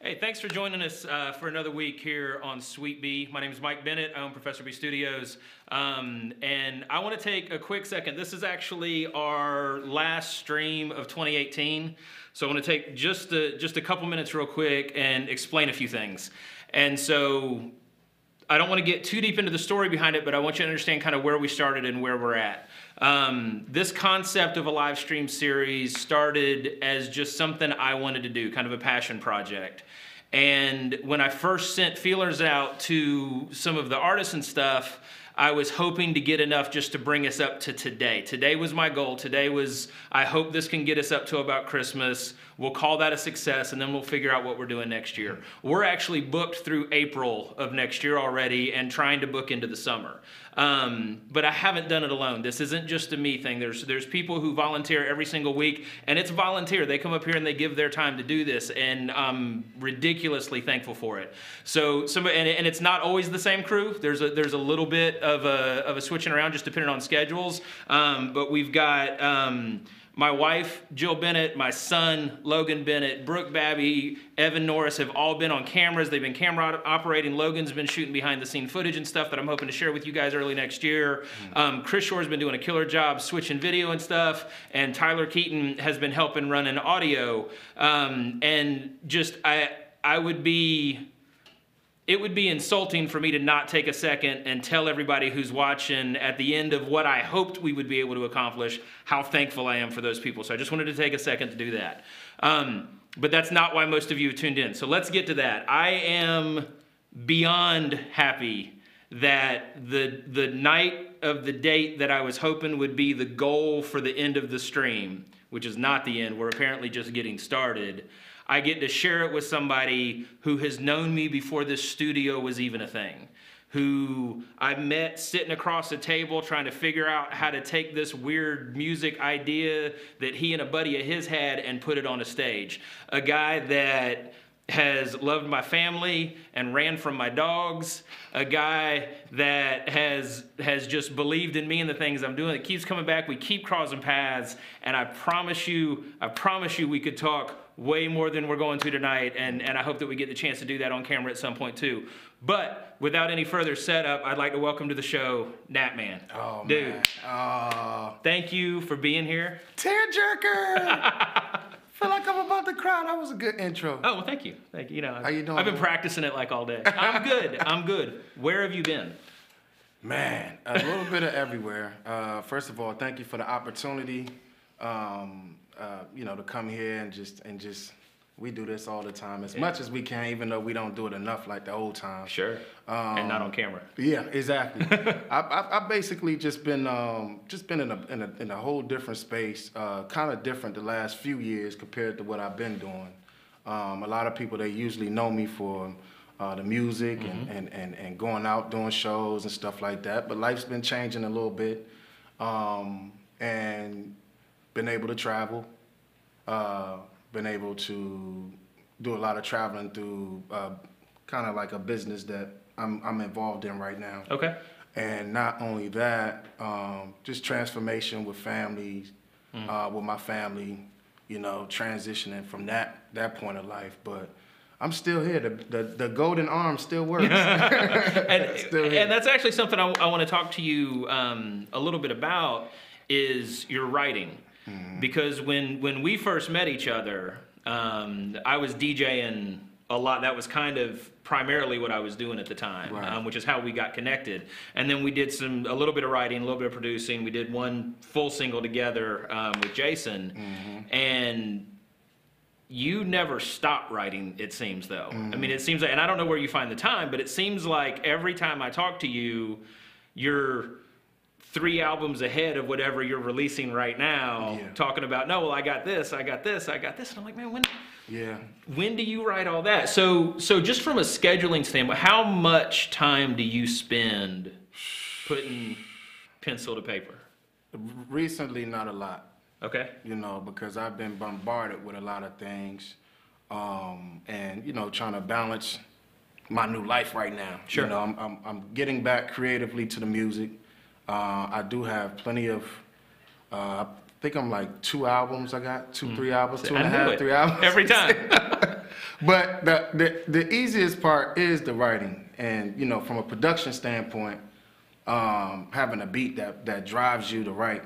Hey, thanks for joining us for another week here on Sweet Bee. My name is Mike Bennett. I own Professor B Studios. And I want to take a quick second. This is actually our last stream of 2018. So I want to take just a couple minutes real quick and explain a few things. And so I don't want to get too deep into the story behind it, but I want you to understand kind of where we started and where we're at. This concept of a live stream series started as just something I wanted to do, kind of a passion project. And when I first sent feelers out to some of the artists and stuff, I was hoping to get enough just to bring us up to today. Today was my goal. Today was, I hope this can get us up to about Christmas. We'll call that a success, and then we'll figure out what we're doing next year. We're actually booked through April of next year already and trying to book into the summer. But I haven't done it alone. This isn't just a me thing. There's people who volunteer every single week, and it's volunteer. They come up here and they give their time to do this, and I'm ridiculously thankful for it. So and it's not always the same crew. There's a little bit of a switching around just depending on schedules. But we've got my wife, Jill Bennett, my son, Logan Bennett, Brooke Babby, Evan Norris have all been on cameras. They've been camera operating. Logan's been shooting behind the scene footage and stuff that I'm hoping to share with you guys early next year. Chris Shore's been doing a killer job switching video and stuff. And Tyler Keaton has been helping run an audio. And just, it would be insulting for me to not take a second and tell everybody who's watching at the end of what I hoped we would be able to accomplish, how thankful I am for those people. So I just wanted to take a second to do that. But that's not why most of you have tuned in. So let's get to that. I am beyond happy that the night of the date that I was hoping would be the goal for the end of the stream, which is not the end, we're apparently just getting started, I get to share it with somebody who has known me before this studio was even a thing, who I met sitting across the table trying to figure out how to take this weird music idea that he and a buddy of his had and put it on a stage. A guy that has loved my family and ran from my dogs, a guy that has just believed in me and the things I'm doing. It keeps coming back. We keep crossing paths, and I promise you we could talk way more than we're going to tonight, and I hope that we get the chance to do that on camera at some point too. But without any further setup, I'd like to welcome to the show Natman. Oh, dude, man. Oh. Thank you for being here. Tearjerker! Feel like I'm about to cry. That was a good intro. Oh, well, thank you. Thank you. You know, how you doing? I've been practicing it like all day. I'm good. I'm good. Where have you been? Man, a little bit of everywhere. First of all, thank you for the opportunity. You know, to come here and just we do this all the time as much as we can, even though we don't do it enough like the old times. Sure. And not on camera. Yeah, exactly. I basically just been in a whole different space, kind of different the last few years compared to what I've been doing. A lot of people, they usually know me for the music and going out doing shows and stuff like that. But life's been changing a little bit, and been able to travel. Been able to do a lot of traveling through kind of like a business that I'm involved in right now. Okay. And not only that, just transformation with families, with my family, you know, transitioning from that point of life. But I'm still here. The golden arm still works. and that's actually something I want to talk to you a little bit about is your writing. Because when we first met each other, I was DJing a lot. That was kind of primarily what I was doing at the time, right. Which is how we got connected. And then we did a little bit of writing, a little bit of producing. We did one full single together with Jason. And you never stop writing, it seems, though. I mean, it seems like, and I don't know where you find the time, but it seems like every time I talk to you, you're 3 albums ahead of whatever you're releasing right now, talking about, no, well, I got this. And I'm like, man, when do you write all that? So just from a scheduling standpoint, how much time do you spend putting pencil to paper? Recently, not a lot. Okay. You know, because I've been bombarded with a lot of things, and, you know, trying to balance my new life right now. Sure. You know, I'm getting back creatively to the music. I do have plenty of, I think I'm like 2 albums I got, 3 albums, 2.5, 3 albums. Every time. But the easiest part is the writing, and from a production standpoint, having a beat that drives you to write.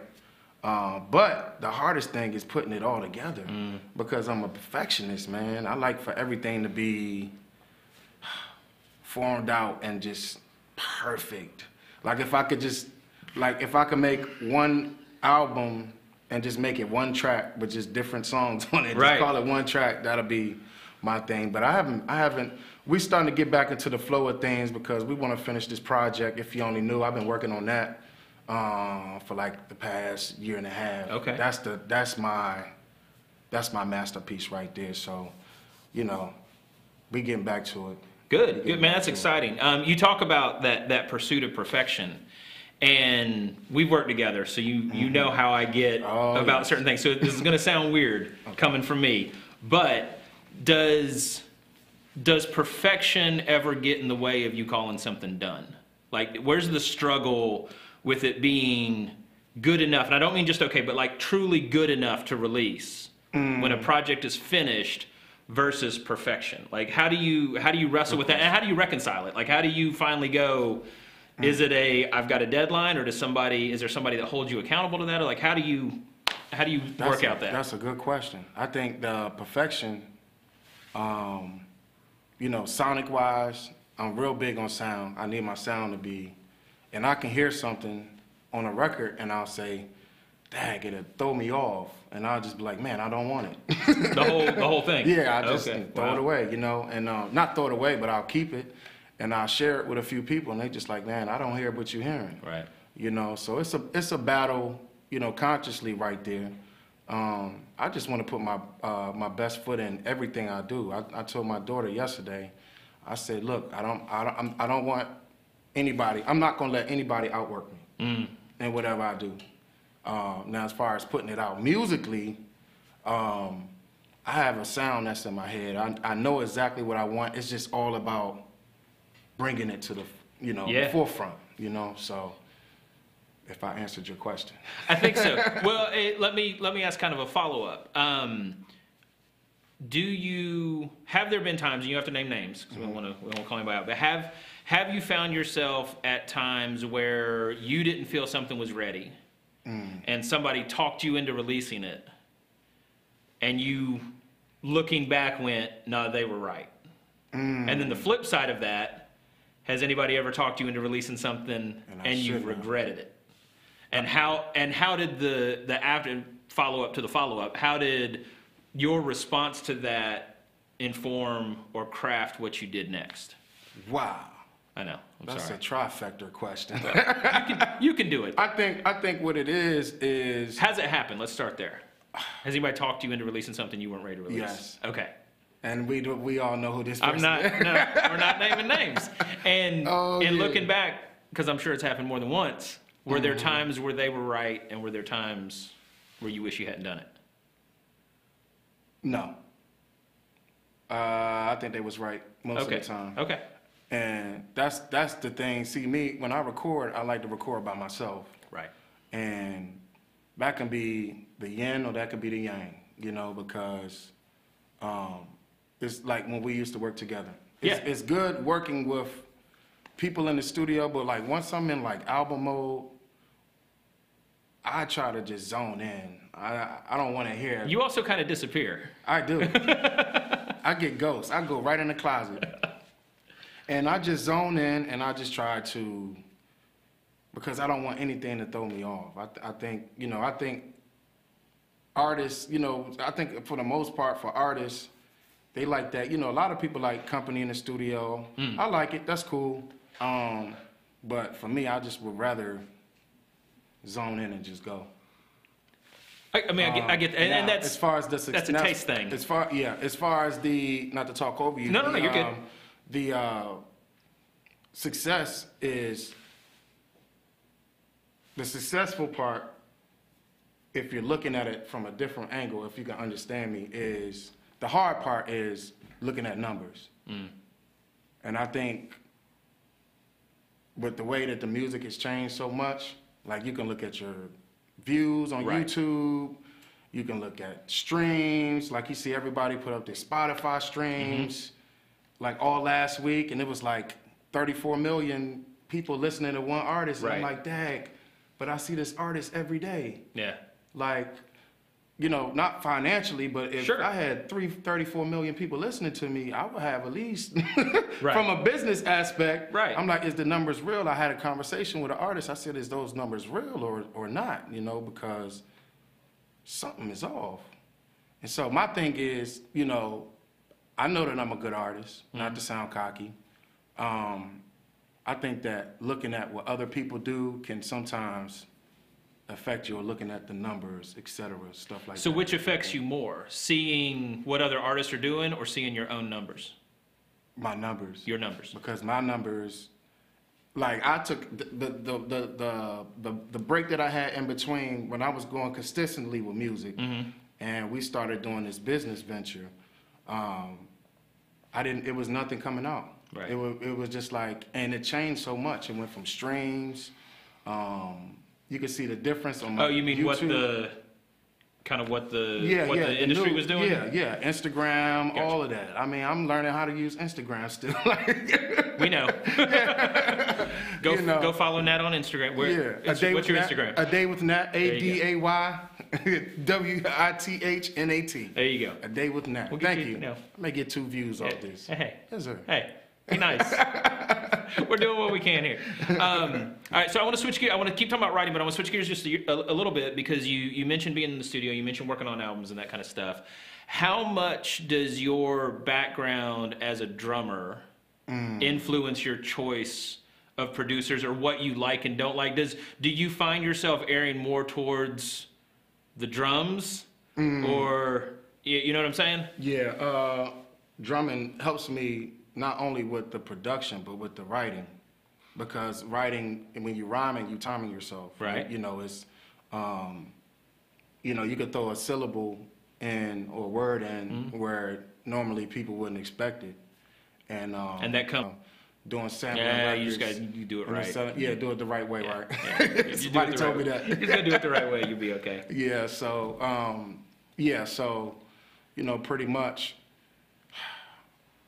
But the hardest thing is putting it all together because I'm a perfectionist, man. I like for everything to be formed out and just perfect. Like if I could make one album and just make it one track with just different songs on it, just call it one track, that'll be my thing. But I haven't, we're starting to get back into the flow of things because we want to finish this project. If you only knew, I've been working on that for like the past year and a half. Okay. That's my masterpiece right there. So, we getting back to it. Good, man. That's exciting. You talk about that pursuit of perfection, and we've worked together, so you know how I get about certain things. So this is going to sound weird coming from me, but does perfection ever get in the way of you calling something done? Like, where's the struggle with it being good enough? And I don't mean just okay, but like truly good enough to release when a project is finished versus perfection. Like, how do you wrestle with that, and how do you reconcile it? Like, how do you finally go? Is it I've got a deadline, or is there somebody that holds you accountable to that, or like how do you work out that? That's a good question. I think the perfection, sonic wise, I'm real big on sound. I need my sound to be, and I can hear something on a record and I'll say, dang, it'll throw me off. And I'll just be like, man, I don't want it. The whole thing? Yeah, I just throw it away, and not throw it away, but I'll keep it and I'll share it with a few people, and they just like, man, I don't hear what you're hearing. Right. So it's a battle, consciously right there. I just want to put my best foot in everything I do. I told my daughter yesterday, I said, look, I don't want anybody, I'm not gonna let anybody outwork me in whatever I do. Now, as far as putting it out musically, I have a sound that's in my head. I know exactly what I want. It's just all about bringing it to the, the forefront, So, if I answered your question. I think so. Well, let me ask kind of a follow-up. Have there been times, and you have to name names, because we won't call anybody out, but have you found yourself at times where you didn't feel something was ready, and somebody talked you into releasing it, and you, looking back, went, no, they were right? And then the flip side of that, has anybody ever talked you into releasing something and you regretted it? And how did the after follow-up to the follow-up, how did your response to that inform or craft what you did next? Wow. I know. That's a trifecta question. You can do it. I think what it is. How's it happen? Let's start there. Has anybody talked you into releasing something you weren't ready to release? Yes. Okay. And we all know who this person is. We're not naming names. And looking back, because I'm sure it's happened more than once, were there times where they were right, and were there times where you wish you hadn't done it? No. I think they was right most of the time. Okay. And that's the thing. See, me, when I record, I like to record by myself. Right. And that can be the yin or that can be the yang, because it's like when we used to work together. It's good working with people in the studio, but like once I'm in like album mode, I try to just zone in. I don't want to hear. You also kind of disappear. I do. I get ghosts. I go right in the closet. And I just zone in, and I just try to, because I don't want anything to throw me off. I think artists, I think for the most part for artists, they like that. A lot of people like company in the studio. I like it. That's cool. But for me, I just would rather zone in and just go. I get, and that's as far as the that's a taste thing. As far as the, not to talk over you. No, you're good. The success is the successful part. If you're looking at it from a different angle, if you can understand me, is the hard part is looking at numbers. And I think with the way that the music has changed so much, like you can look at your views on YouTube, You can look at streams, like you see everybody put up their Spotify streams, like all last week, and it was like 34 million people listening to one artist. And I'm like, dang, but I see this artist every day. Yeah. Like, you know, not financially, but if I had 34 million people listening to me, I would have at least, from a business aspect, I'm like, is the numbers real? I had a conversation with an artist. I said, is those numbers real or not? You know, because something is off. And so my thing is, you know, I know that I'm a good artist, not to sound cocky. I think that looking at what other people do can sometimes affect you, or looking at the numbers, et cetera, stuff like that. So which affects you more? Seeing what other artists are doing or seeing your own numbers? My numbers. Your numbers. Because my numbers, like I took the break that I had in between when I was going consistently with music, and we started doing this business venture. It was nothing coming out. Right. It was just like, and it changed so much. It went from streams. You can see the difference on my you mean YouTube. what the industry was doing? Yeah, Instagram, all of that. I mean, I'm learning how to use Instagram still. We know. Go follow Nat on Instagram. What's your Instagram? A Day with Nat, ADAY WITHNAT. There you go. A Day with Nat. Thank you. I may get 2 views off this. Hey. Yes, sir. Hey. Be nice. We're doing what we can here. All right, so I want to switch gears. I want to keep talking about writing, but I want to switch gears just a little bit because you mentioned being in the studio, you mentioned working on albums and that kind of stuff. How much does your background as a drummer influence your choice of producers or what you like and don't like? Do you find yourself erring more towards the drums or, you know what I'm saying? Yeah, drumming helps me not only with the production, but with the writing. Because writing, when you're rhyming, you're timing yourself. Right. You know, it's, you know, you could throw a syllable in or a word in where normally people wouldn't expect it. And that comes doing sampling. Yeah, you do it right. Do it the right way, right? Yeah. Somebody told me that. You just gotta do it the right way, you'll be okay. Yeah, so, you know, pretty much,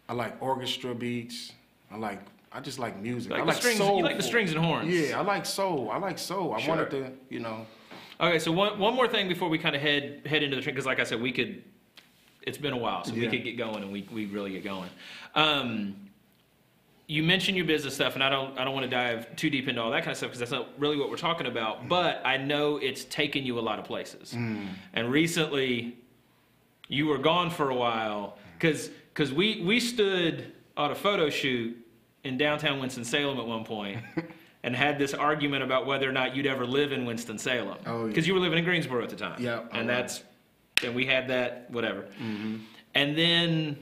I like orchestra beats. I just like music. I like soul. You like the strings and horns. Yeah, I like soul. I wanted to, you know. Okay, so one more thing before we kind of head into the train, because like I said, it's been a while, so we could get going, and we really get going. You mentioned your business stuff, and I don't want to dive too deep into all that kind of stuff because that's not really what we're talking about. But I know it's taken you a lot of places, and recently you were gone for a while because we stood on a photo shoot in downtown Winston-Salem at one point and had this argument about whether or not you'd ever live in Winston-Salem. Oh, yeah. Because you were living in Greensboro at the time. Yeah. And we had that, whatever. And then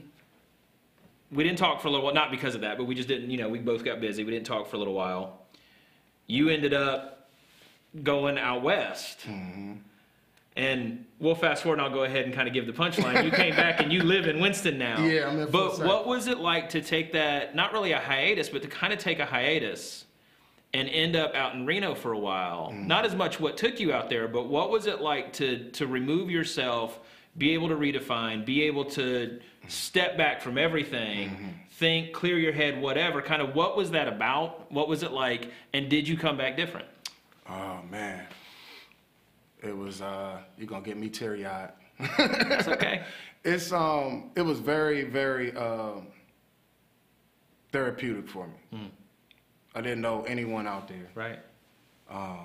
we didn't talk for a little while, not because of that, but we just didn't, you know, we both got busy. We didn't talk for a little while. You ended up going out west. And we'll fast forward and I'll go ahead and kind of give the punchline. You came back and you live in Winston now. Yeah, I'm in But what was it like to take that, not really a hiatus, but to kind of take a hiatus and end up out in Reno for a while? Not as much what took you out there, but what was it like to remove yourself, be able to redefine, be able to step back from everything, think, clear your head, whatever, kind of what was that about? What was it like? And did you come back different? Oh, man. It was, you're going to get me teary-eyed. That's okay. It was very, very therapeutic for me. I didn't know anyone out there. Right. I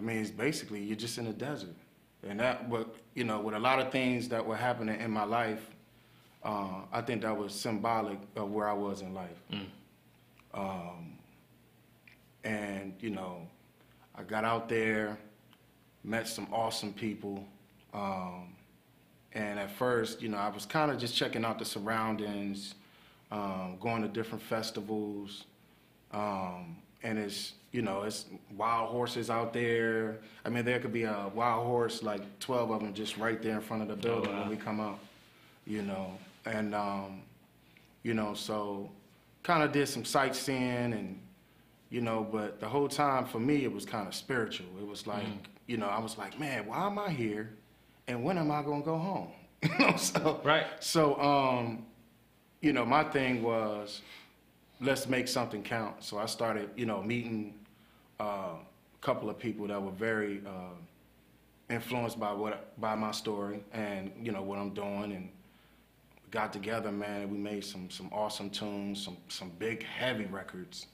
mean, it's basically, you're just in the desert. And you know, with a lot of things that were happening in my life, I think that was symbolic of where I was in life. And, you know, I got out there, met some awesome people. And at first, you know, I was kind of just checking out the surroundings, going to different festivals. And it's, you know, it's wild horses out there. I mean, there could be a wild horse, like 12 of them just right there in front of the building when we come out, you know. And, you know, so kind of did some sightseeing and, you know, but the whole time for me, it was kind of spiritual. It was like, you know, I was like, man, why am I here? And when am I going to go home? You know, so, Right. So, you know, my thing was, let's make something count. So I started, you know, meeting a couple of people that were very influenced by my story and, you know, what I'm doing, and got together, man, and we made some awesome tunes, some big heavy records,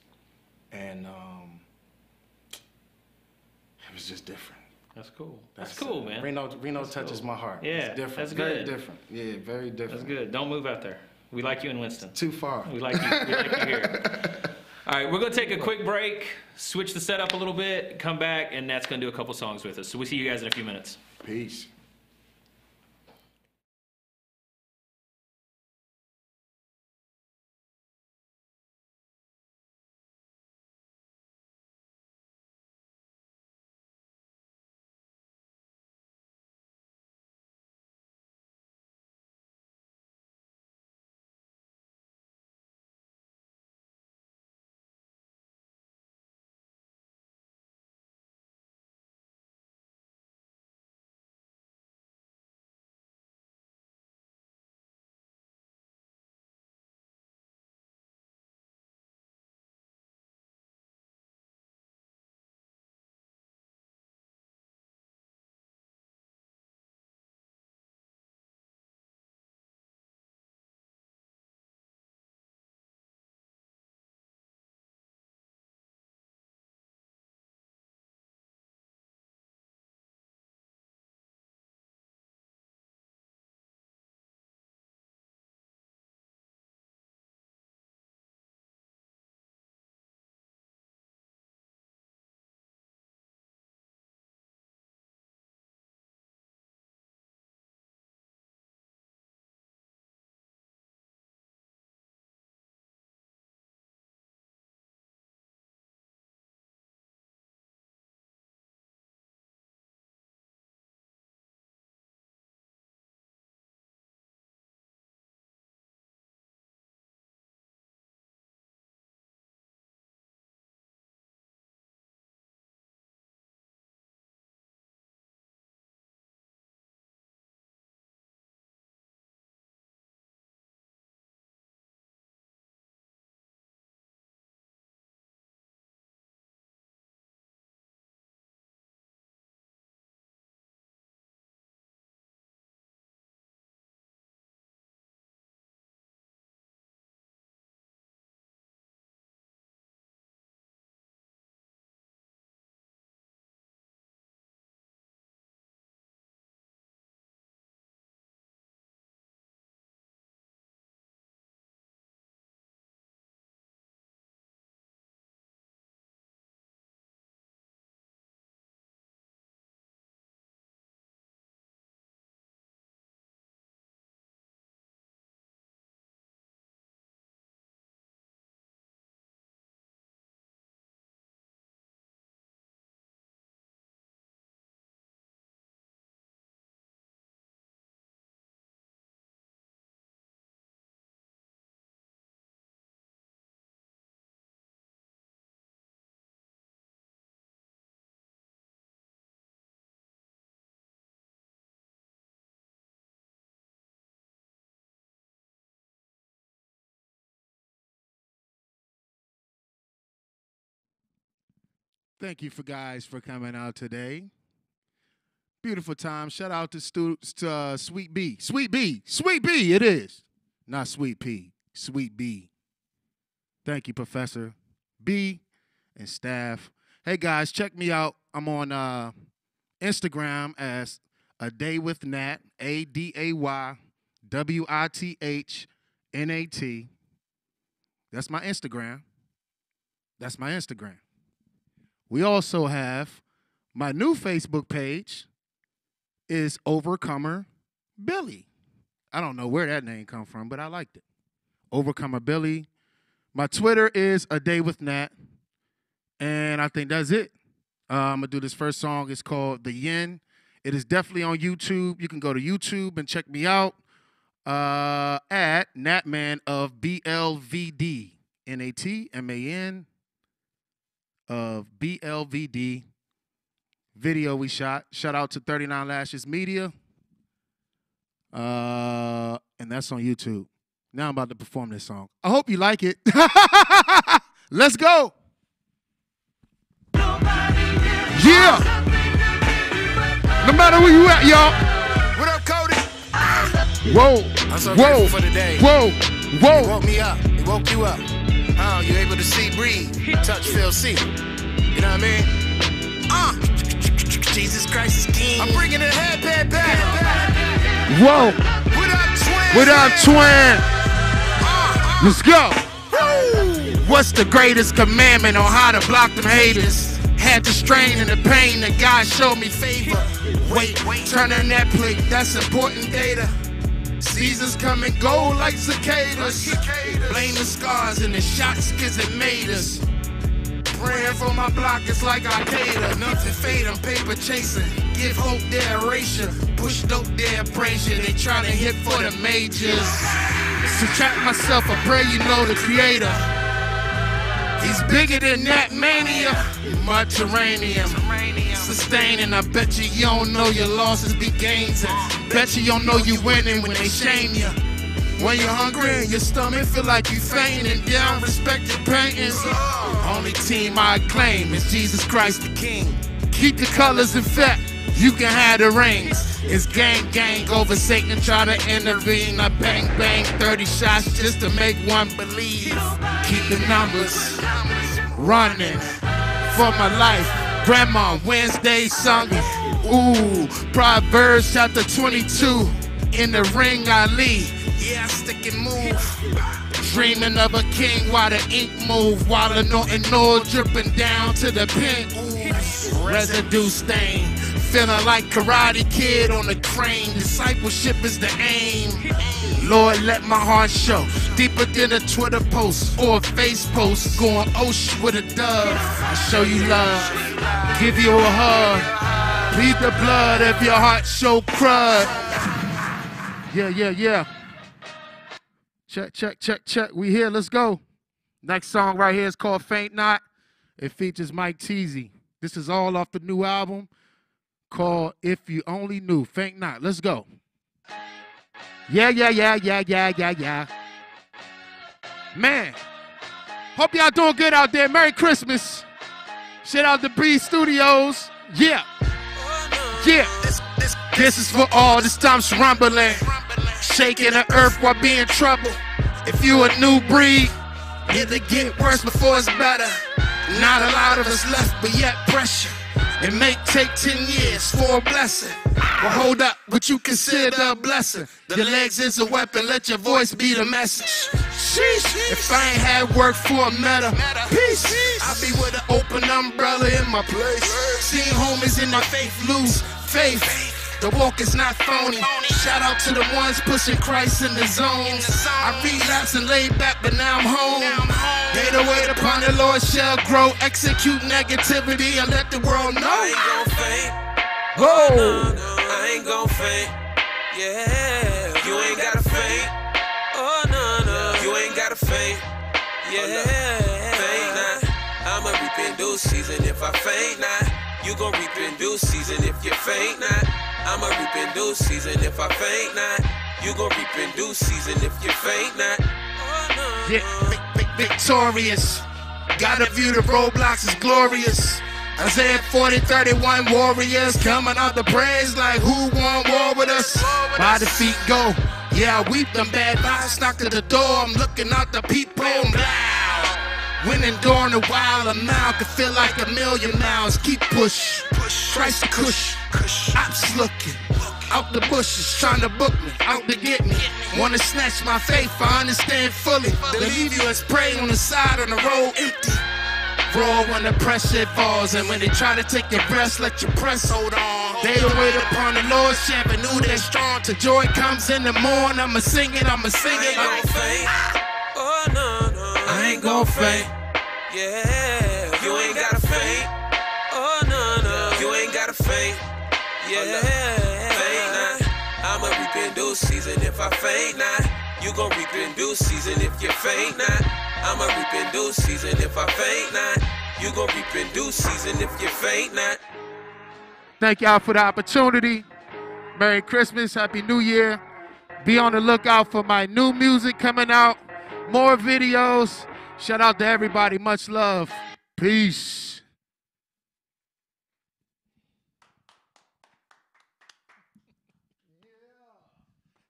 and it was just different. That's cool. That's cool, man. Reno touches my heart. Yeah, it's different. that's very good. Different. Yeah, very different. That's good. Don't move out there. We like you in Winston. Too far. We like you. We like you here. All right, we're gonna take a quick break, switch the setup a little bit, come back, and Nat's gonna do a couple songs with us. So we'll see you guys in a few minutes. Peace. Thank you for coming out today. Beautiful time. Shout out to Sweet B. Sweet B. Sweet B, it is. Not Sweet P. Sweet B. Thank you, Professor B and staff. Hey, guys, check me out. I'm on Instagram as A Day with Nat, ADAYWITHNAT. That's my Instagram. That's my Instagram. We also have my new Facebook page is Overcomer Billy. I don't know where that name come from, but I liked it. Overcomer Billy. My Twitter is A Day with Nat. And I think that's it. I'm going to do this first song. It's called The Yin. It is definitely on YouTube. You can go to YouTube and check me out at Natman of BLVD. Natman. of BLVD video we shot. Shout out to 39 Lashes Media. And that's on YouTube. Now I'm about to perform this song. I hope you like it. Let's go. Yeah. No matter where you at, y'all. What up, Cody? Whoa. I'm so Whoa. grateful for the day. Whoa. He Whoa. woke me up. He woke you up. Oh, you able to see, breathe, touch, feel, see. You know what I mean? Jesus Christ is King. I'm bringing the headband back. Whoa. What up, twin? What up, twin? Let's go. What's the greatest commandment on how to block them haters? Had the strain and the pain that God showed me favor. Wait, turn on that plate, that's important data. Seasons come and go like cicadas. Blame the scars and the shots cause it made us. Praying for my block, it's like Al-Qaeda. Nothing fade, I'm paper chasing. Give hope their erasure. Push dope their abrasion. They tryna hit for the majors. Subtract myself, I pray you know the creator. He's bigger than that mania. Mediterranean. Sustaining, I bet you don't know your losses be gains. Bet you don't know you winning when they shame you. When you're hungry and your stomach feel like you fainting, down respected paintings. Only team I claim is Jesus Christ the King. Keep the colors in fact, you can have the rings. It's gang gang over Satan try to intervene. I bang bang 30 shots just to make one believe. Keep the numbers running for my life. Grandma Wednesday sung it. Ooh, Proverbs chapter 22. In the ring I lead. Yeah, I stick and move. Dreaming of a king while the ink move. While the and oil dripping down to the pen. Ooh, residue stain. Feeling like Karate Kid on the crane. Discipleship is the aim. Lord, let my heart show. Deeper than a Twitter post or a face post. Going osh with a dove. I show you love. Give you a hug. Bleed the blood of your heart show crud. Yeah. Check. We here, let's go. Next song right here is called Faint Not. It features Mike Teasy. This is all off the new album called If You Only Knew. Faint Not, let's go. Yeah. Man, hope y'all doing good out there. Merry Christmas. Shout out to Breeze Studios. Yeah. This is for all the stumps rumbling. Shaking the earth while being troubled. If you a new breed, it'll get worse before it's better. Not a lot of us left, but yet pressure. It may take 10 years for a blessing. Well, hold up, what you consider a blessing. The legs is a weapon, let your voice be the message. Sheesh, if I ain't had work for a meta, peace. I be with an open umbrella in my place. Seeing homies in my faith lose faith. The walk is not phony. Shout out to the ones pushing Christ in the zone. I relapse and laid back, but now I'm home. They the wait upon the Lord shall grow. Execute negativity and let the world know. I ain't gon' faint. Whoa. I ain't gon' faint. Yeah, you ain't gotta faint. Oh no, you ain't gotta faint. Yeah, faint not. I'ma reap in due season if I faint not. You gon' reap in due season if you faint not. I'ma reap in due season if I faint not. You gon' reap in due season if you faint not. Oh no. Yeah, victorious. Gotta view the roadblocks as glorious. Isaiah 40:31 warriors coming out the praise like who want war with us? By the feet go. Yeah, I weep them bad vibes. Knock to the door. I'm looking out the peephole. When enduring a while, a mile could feel like a million miles. Keep push. Christ Kush. Ops looking out the bushes, trying to book me, out to get me. Wanna snatch my faith, I understand fully. They leave you as prey on the side on the road empty. Raw when the pressure falls, and when they try to take your breath, let your press hold on. They wait upon the Lord's champion, knew they're strong. Till joy comes in the morning, I'ma sing it. I ain't gon' faint. Oh no, I ain't gon' faint. Yeah, you ain't gotta faint. Oh no, you ain't gotta faint. Yeah, faint not. I'ma reap in due season if I faint not. You gon' reap in due season if you faint not. I'ma reap in due season if I faint not. You gon' reap in due season if you faint not. Thank y'all for the opportunity. Merry Christmas, Happy New Year. Be on the lookout for my new music coming out. More videos. Shout out to everybody. Much love. Peace.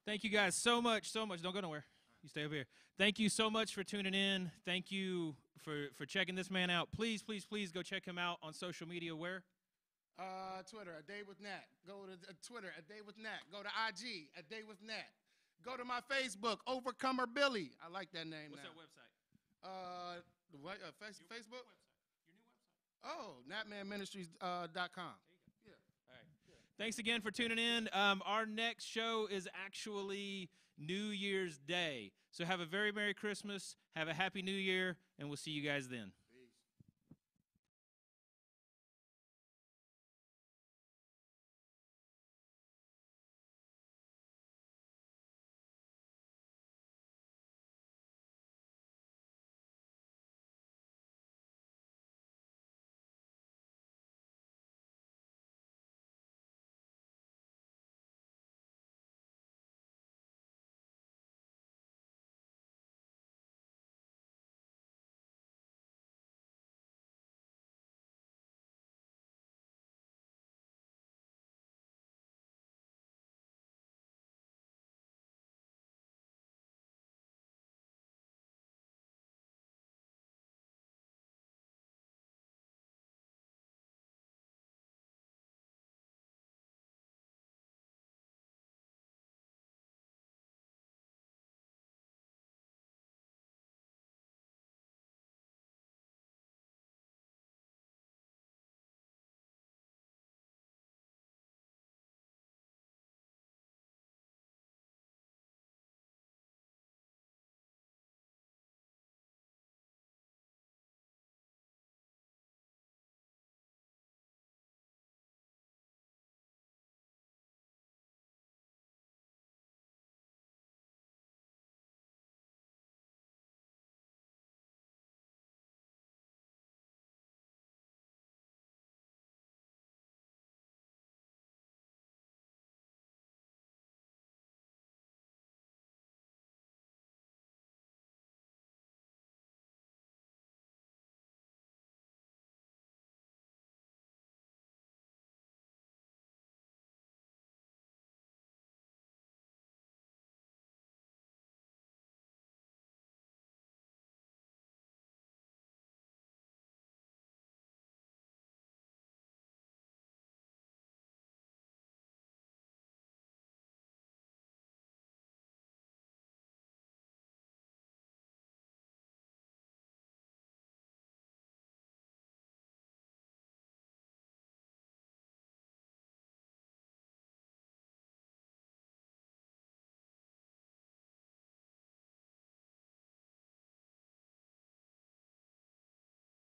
Thank you guys so much, so much. Don't go nowhere. You stay over here. Thank you so much for tuning in. Thank you for checking this man out. Please, please, please go check him out on social media. Where? Twitter, A Day with Nat. Go to Twitter, A Day with Nat. Go to IG, A Day with Nat. Go to my Facebook, Overcomer Billy. I like that name. What's now. that website? Facebook? Your new website. Oh, natmanministries.com. All right. Thanks again for tuning in. Our next show is actually New Year's Day. So have a very Merry Christmas, have a Happy New Year, and we'll see you guys then.